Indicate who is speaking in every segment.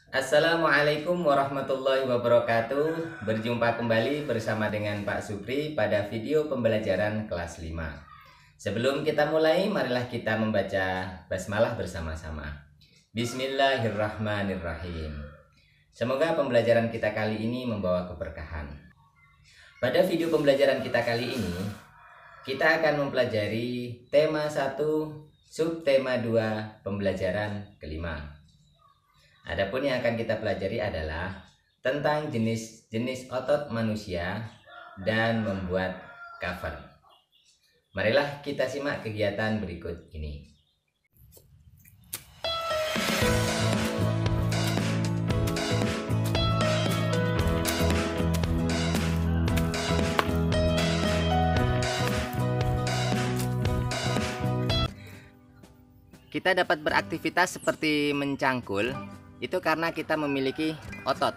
Speaker 1: Assalamualaikum warahmatullahi wabarakatuh. Berjumpa kembali bersama dengan Pak Supri pada video pembelajaran kelas 5. Sebelum kita mulai, marilah kita membaca basmalah bersama-sama. Bismillahirrahmanirrahim. Semoga pembelajaran kita kali ini membawa keberkahan. Pada video pembelajaran kita kali ini, kita akan mempelajari tema 1, subtema 2, pembelajaran kelima. Adapun yang akan kita pelajari adalah tentang jenis-jenis otot manusia dan membuat cover. Marilah kita simak kegiatan berikut ini. Kita dapat beraktivitas seperti mencangkul itu karena kita memiliki otot.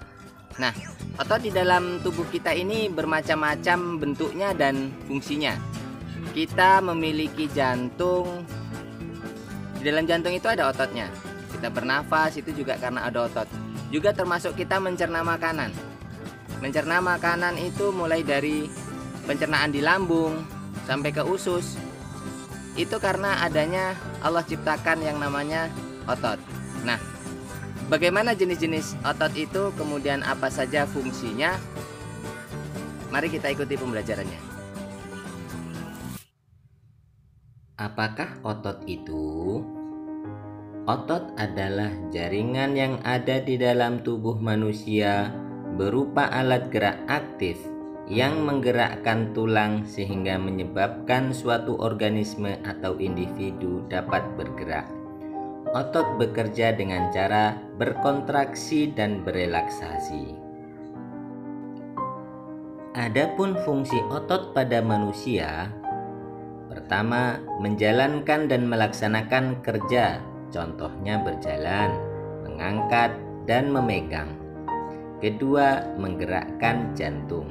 Speaker 1: Nah, otot di dalam tubuh kita ini bermacam-macam bentuknya dan fungsinya. Kita memiliki jantung. Di dalam jantung itu ada ototnya. Kita bernafas itu juga karena ada otot. Juga termasuk kita mencerna makanan. Mencerna makanan itu mulai dari pencernaan di lambung sampai ke usus. Itu karena adanya Allah ciptakan yang namanya otot. Nah, bagaimana jenis-jenis otot itu, kemudian apa saja fungsinya? Mari kita ikuti pembelajarannya. Apakah otot itu? Otot adalah jaringan yang ada di dalam tubuh manusia berupa alat gerak aktif yang menggerakkan tulang sehingga menyebabkan suatu organisme atau individu dapat bergerak. Otot bekerja dengan cara berkontraksi dan berelaksasi. Adapun fungsi otot pada manusia, pertama, menjalankan dan melaksanakan kerja, contohnya berjalan, mengangkat, dan memegang. Kedua, menggerakkan jantung.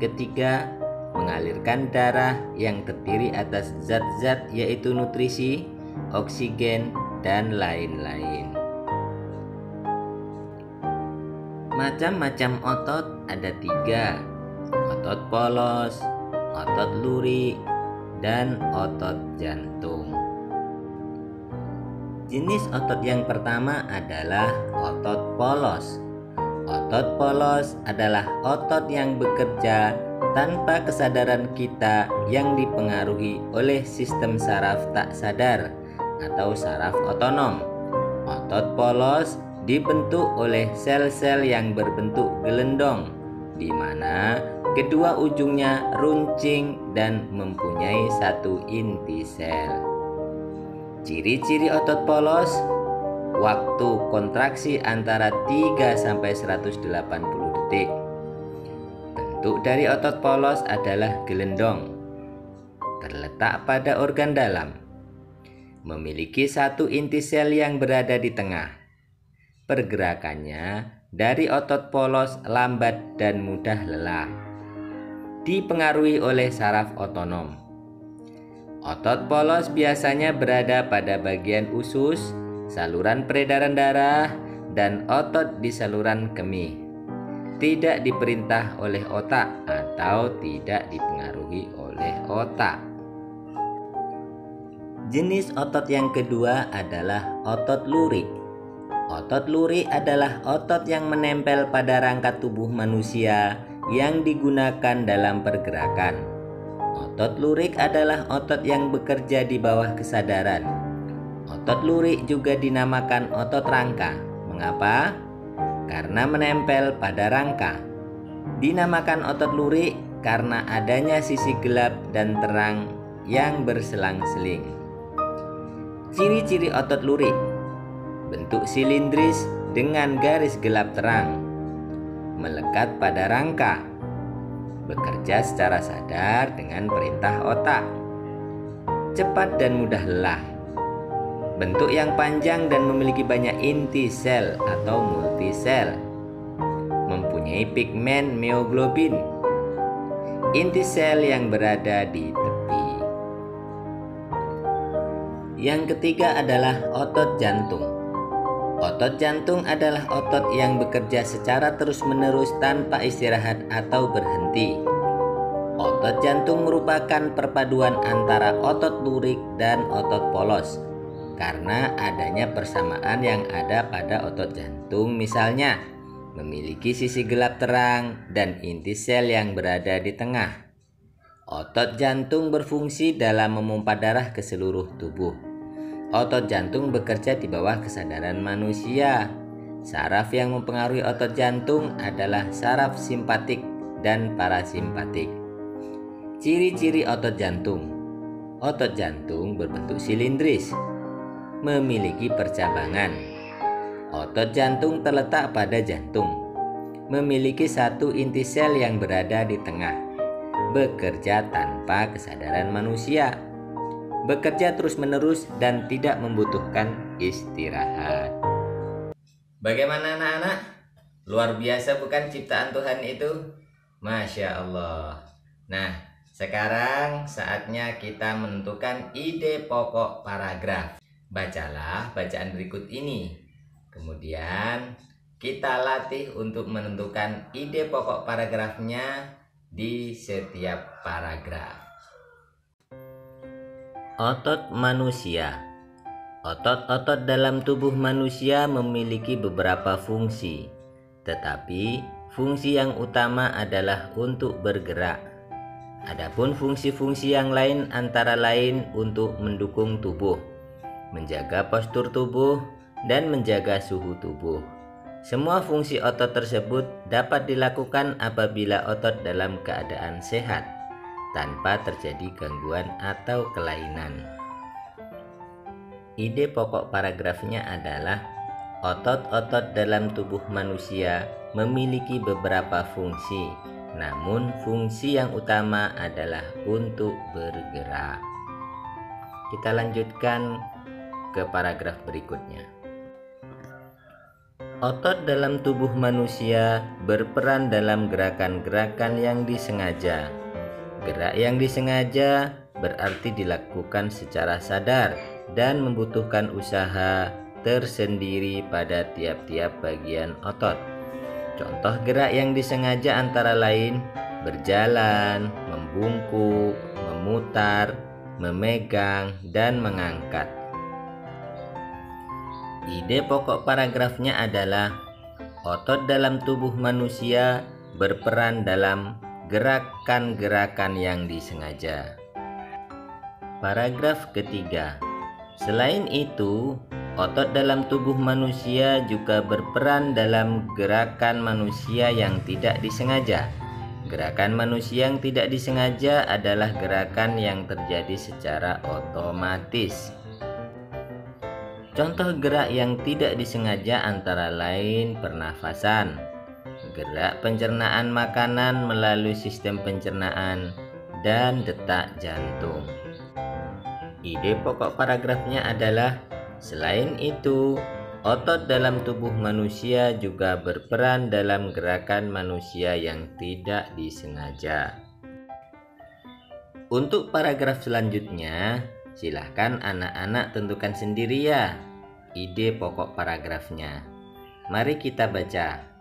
Speaker 1: Ketiga, mengalirkan darah yang terdiri atas zat-zat yaitu nutrisi, oksigen, dan lain-lain. Macam-macam otot ada 3, otot polos, otot lurik, dan otot jantung. Jenis otot yang pertama adalah otot polos. Otot polos adalah otot yang bekerja tanpa kesadaran kita yang dipengaruhi oleh sistem saraf tak sadar atau saraf otonom. Otot polos dibentuk oleh sel-sel yang berbentuk gelendong, di mana kedua ujungnya runcing dan mempunyai satu inti sel. Ciri-ciri otot polos: waktu kontraksi antara 3-180 detik. Bentuk dari otot polos adalah gelendong, terletak pada organ dalam, memiliki satu inti sel yang berada di tengah. Pergerakannya dari otot polos lambat dan mudah lelah, dipengaruhi oleh saraf otonom. Otot polos biasanya berada pada bagian usus, saluran peredaran darah, dan otot di saluran kemih. Tidak diperintah oleh otak atau tidak dipengaruhi oleh otak. Jenis otot yang kedua adalah otot lurik. Otot lurik adalah otot yang menempel pada rangka tubuh manusia yang digunakan dalam pergerakan. Otot lurik adalah otot yang bekerja di bawah kesadaran. Otot lurik juga dinamakan otot rangka. Mengapa? Karena menempel pada rangka. Dinamakan otot lurik karena adanya sisi gelap dan terang yang berselang-seling. Ciri-ciri otot lurik: bentuk silindris dengan garis gelap terang, melekat pada rangka, bekerja secara sadar dengan perintah otak, cepat dan mudah lelah, bentuk yang panjang dan memiliki banyak inti sel atau multisel, mempunyai pigmen mioglobin, inti sel yang berada di tepi. Yang ketiga adalah otot jantung. Otot jantung adalah otot yang bekerja secara terus-menerus tanpa istirahat atau berhenti. Otot jantung merupakan perpaduan antara otot lurik dan otot polos. Karena adanya persamaan yang ada pada otot jantung, misalnya memiliki sisi gelap terang dan inti sel yang berada di tengah. Otot jantung berfungsi dalam memompa darah ke seluruh tubuh. Otot jantung bekerja di bawah kesadaran manusia. Saraf yang mempengaruhi otot jantung adalah saraf simpatik dan parasimpatik. Ciri-ciri otot jantung. Otot jantung berbentuk silindris, memiliki percabangan. Otot jantung terletak pada jantung, memiliki satu inti sel yang berada di tengah, bekerja tanpa kesadaran manusia, bekerja terus-menerus dan tidak membutuhkan istirahat. Bagaimana anak-anak? Luar biasa bukan ciptaan Tuhan itu? Masya Allah. Nah, sekarang saatnya kita menentukan ide pokok paragraf. Bacalah bacaan berikut ini. Kemudian kita latih untuk menentukan ide pokok paragrafnya di setiap paragraf. Otot manusia. Otot-otot dalam tubuh manusia memiliki beberapa fungsi, tetapi fungsi yang utama adalah untuk bergerak. Adapun fungsi-fungsi yang lain antara lain untuk mendukung tubuh, menjaga postur tubuh, dan menjaga suhu tubuh. Semua fungsi otot tersebut dapat dilakukan apabila otot dalam keadaan sehat, tanpa terjadi gangguan atau kelainan. Ide pokok paragrafnya adalah otot-otot dalam tubuh manusia memiliki beberapa fungsi, namun fungsi yang utama adalah untuk bergerak. Kita lanjutkan ke paragraf berikutnya. Otot dalam tubuh manusia berperan dalam gerakan-gerakan yang disengaja. Gerak yang disengaja berarti dilakukan secara sadar dan membutuhkan usaha tersendiri pada tiap-tiap bagian otot. Contoh gerak yang disengaja antara lain berjalan, membungkuk, memutar, memegang, dan mengangkat. Ide pokok paragrafnya adalah otot dalam tubuh manusia berperan dalam gerakan-gerakan yang disengaja. Paragraf ketiga. Selain itu, otot dalam tubuh manusia juga berperan dalam gerakan manusia yang tidak disengaja. Gerakan manusia yang tidak disengaja adalah gerakan yang terjadi secara otomatis. Contoh gerak yang tidak disengaja antara lain pernafasan, gerak pencernaan makanan melalui sistem pencernaan, dan detak jantung. Ide pokok paragrafnya adalah selain itu, otot dalam tubuh manusia juga berperan dalam gerakan manusia yang tidak disengaja. Untuk paragraf selanjutnya, silahkan anak-anak tentukan sendiri ya ide pokok paragrafnya. Mari kita baca.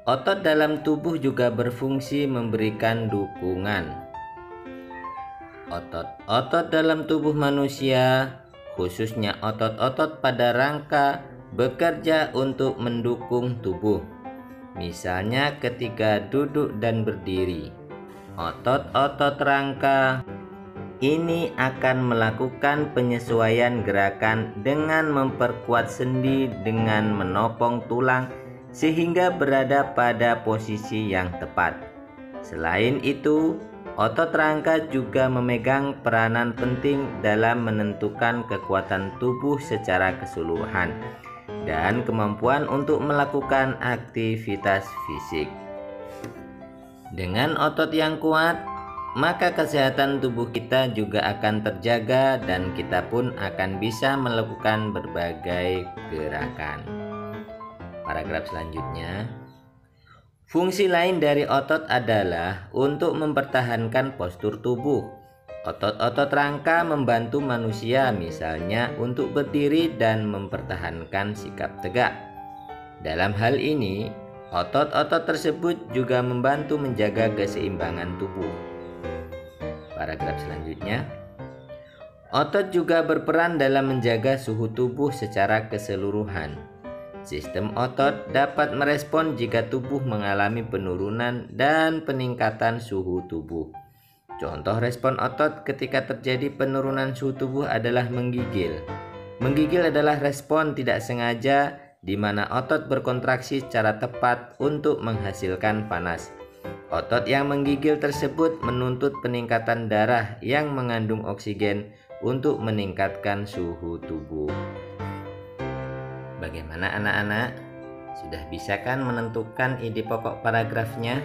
Speaker 1: Otot dalam tubuh juga berfungsi memberikan dukungan. Otot-otot dalam tubuh manusia, khususnya otot-otot pada rangka, bekerja untuk mendukung tubuh. Misalnya ketika duduk dan berdiri. Otot-otot rangka ini akan melakukan penyesuaian gerakan dengan memperkuat sendi dengan menopang tulang sehingga berada pada posisi yang tepat. Selain itu, otot rangka juga memegang peranan penting dalam menentukan kekuatan tubuh secara keseluruhan dan kemampuan untuk melakukan aktivitas fisik. Dengan otot yang kuat, maka kesehatan tubuh kita juga akan terjaga dan kita pun akan bisa melakukan berbagai gerakan. Paragraf selanjutnya. Fungsi lain dari otot adalah untuk mempertahankan postur tubuh. Otot-otot rangka membantu manusia misalnya untuk berdiri dan mempertahankan sikap tegak. Dalam hal ini, otot-otot tersebut juga membantu menjaga keseimbangan tubuh. Paragraf selanjutnya, otot juga berperan dalam menjaga suhu tubuh secara keseluruhan. Sistem otot dapat merespon jika tubuh mengalami penurunan dan peningkatan suhu tubuh. Contoh respon otot ketika terjadi penurunan suhu tubuh adalah menggigil. Menggigil adalah respon tidak sengaja di mana otot berkontraksi secara tepat untuk menghasilkan panas. Otot yang menggigil tersebut menuntut peningkatan darah yang mengandung oksigen untuk meningkatkan suhu tubuh. Bagaimana anak-anak? Sudah bisa kan menentukan ide pokok paragrafnya?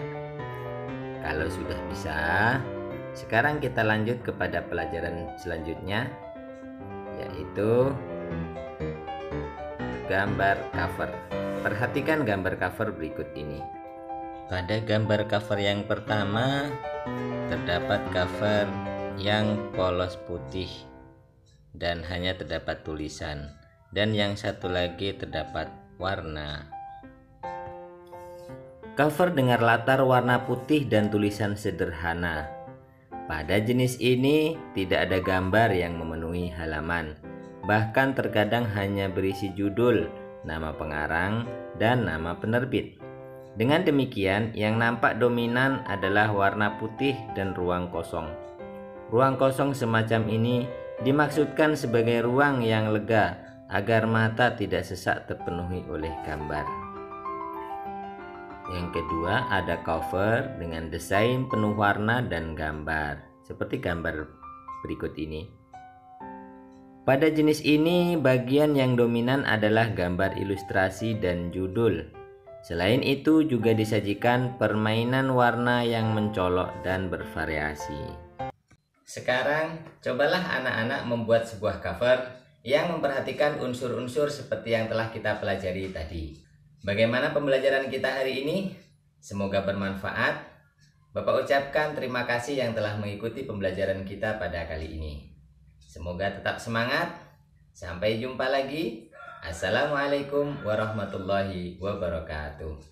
Speaker 1: Kalau sudah bisa, sekarang kita lanjut kepada pelajaran selanjutnya, yaitu gambar cover. Perhatikan gambar cover berikut ini. Pada gambar cover yang pertama, terdapat cover yang polos putih dan hanya terdapat tulisan, dan yang satu lagi terdapat warna. Cover dengan latar warna putih dan tulisan sederhana. Pada jenis ini tidak ada gambar yang memenuhi halaman, bahkan terkadang hanya berisi judul, nama pengarang, dan nama penerbit. Dengan demikian, yang nampak dominan adalah warna putih dan ruang kosong. Ruang kosong semacam ini dimaksudkan sebagai ruang yang lega agar mata tidak sesak terpenuhi oleh gambar. Yang kedua, ada cover dengan desain penuh warna dan gambar, seperti gambar berikut ini. Pada jenis ini, bagian yang dominan adalah gambar ilustrasi dan judul. Selain itu, juga disajikan permainan warna yang mencolok dan bervariasi. Sekarang, cobalah anak-anak membuat sebuah cover yang memperhatikan unsur-unsur seperti yang telah kita pelajari tadi. Bagaimana pembelajaran kita hari ini? Semoga bermanfaat. Bapak ucapkan terima kasih yang telah mengikuti pembelajaran kita pada kali ini. Semoga tetap semangat. Sampai jumpa lagi. Assalamualaikum warahmatullahi wabarakatuh.